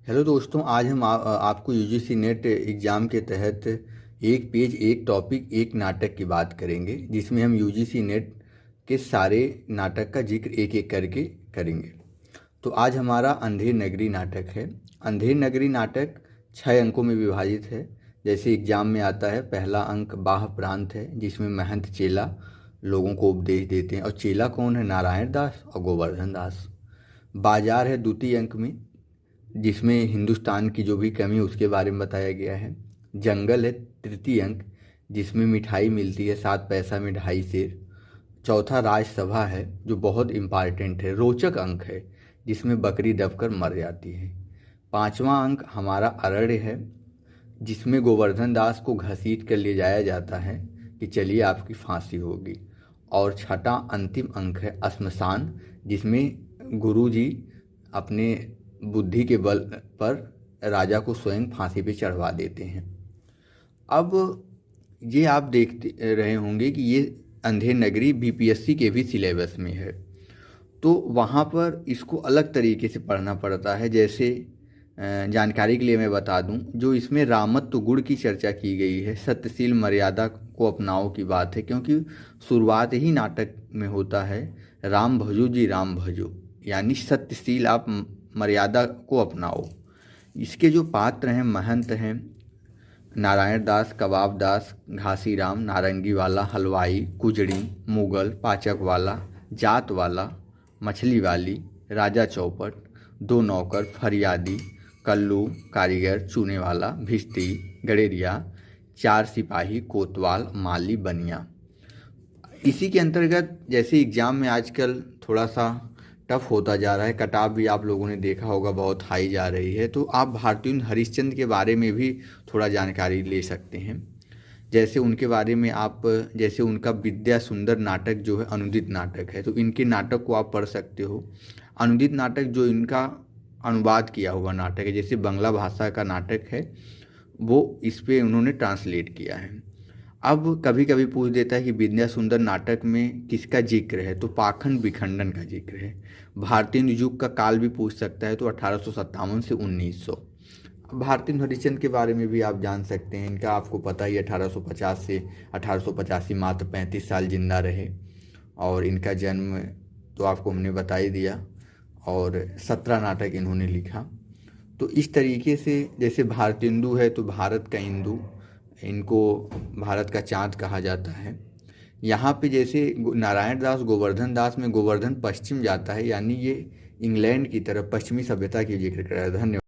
Hello दोस्तों, आज हम आपको यूजीसी नेट एग्ज़ाम के तहत एक पेज एक टॉपिक एक नाटक की बात करेंगे, जिसमें हम यूजीसी नेट के सारे नाटक का जिक्र एक एक करके करेंगे। तो आज हमारा अंधेर नगरी नाटक है। अंधेर नगरी नाटक 6 अंकों में विभाजित है। जैसे एग्जाम में आता है, पहला अंक बाह प्रांत है, जिसमें महंत चेला लोगों को उपदेश देते हैं। और चेला कौन है? नारायण दास और गोवर्धन दास। बाजार है द्वितीय अंक में, जिसमें हिंदुस्तान की जो भी कमी उसके बारे में बताया गया है। जंगल है तृतीय अंक, जिसमें मिठाई मिलती है 7 पैसा में 2.5 सेर। चौथा राजसभा है, जो बहुत इम्पॉर्टेंट है, रोचक अंक है, जिसमें बकरी दबकर मर जाती है। पांचवा अंक हमारा अरण्य है, जिसमें गोवर्धन दास को घसीट कर ले जाया जाता है कि चलिए आपकी फांसी होगी। और छठा अंतिम अंक है श्मशान, जिसमें गुरुजी अपने बुद्धि के बल पर राजा को स्वयं फांसी पे चढ़वा देते हैं। अब ये आप देखते रहे होंगे कि ये अंधेर नगरी बीपीएससी के भी सिलेबस में है, तो वहाँ पर इसको अलग तरीके से पढ़ना पड़ता है। जैसे जानकारी के लिए मैं बता दूं, जो इसमें रामत्व गुण की चर्चा की गई है, सत्यशील मर्यादा को अपनाओ की बात है, क्योंकि शुरुआत ही नाटक में होता है राम भजो जी राम भजो, यानी सत्यशील आप मर्यादा को अपनाओ। इसके जो पात्र हैं, महंत हैं नारायण दास, कबाब दास, घासी राम, नारंगी वाला, हलवाई, कुजड़ी, मुगल, पाचक वाला, जात वाला, मछली वाली, राजा चौपट, 2 नौकर, फरियादी, कल्लू, कारीगर, चूने वाला, भिश्ती, गडेरिया, 4 सिपाही, कोतवाल, माली, बनिया। इसी के अंतर्गत जैसे एग्ज़ाम में आजकल थोड़ा सा टफ होता जा रहा है, कटाव भी आप लोगों ने देखा होगा बहुत हाई जा रही है, तो आप भारतीय हरिश्चंद्र के बारे में भी थोड़ा जानकारी ले सकते हैं। जैसे उनके बारे में आप, जैसे उनका विद्या सुंदर नाटक जो है अनुदित नाटक है, तो इनके नाटक को आप पढ़ सकते हो। अनुदित नाटक जो इनका अनुवाद किया हुआ नाटक है, जैसे बांग्ला भाषा का नाटक है, वो इस पे उन्होंने ट्रांसलेट किया है। अब कभी कभी पूछ देता है कि विद्या सुंदर नाटक में किसका जिक्र है, तो पाखंड विखंडन का जिक्र है। भारतीय युग का काल भी पूछ सकता है, तो 1857 से 1900। भारतीय हरिश्चंद्र के बारे में भी आप जान सकते हैं, इनका आपको पता ही 1850 से 1885, मात्र 35 साल जिंदा रहे। और इनका जन्म तो आपको हमने बता ही दिया, और 17 नाटक इन्होंने लिखा। तो इस तरीके से जैसे भारतेंदु है तो भारत का इंदु, इनको भारत का चाँद कहा जाता है। यहाँ पे जैसे नारायण दास गोवर्धन दास में गोवर्धन पश्चिम जाता है, यानी ये इंग्लैंड की तरफ पश्चिमी सभ्यता की जिक्र कर रहा है। धन्यवाद।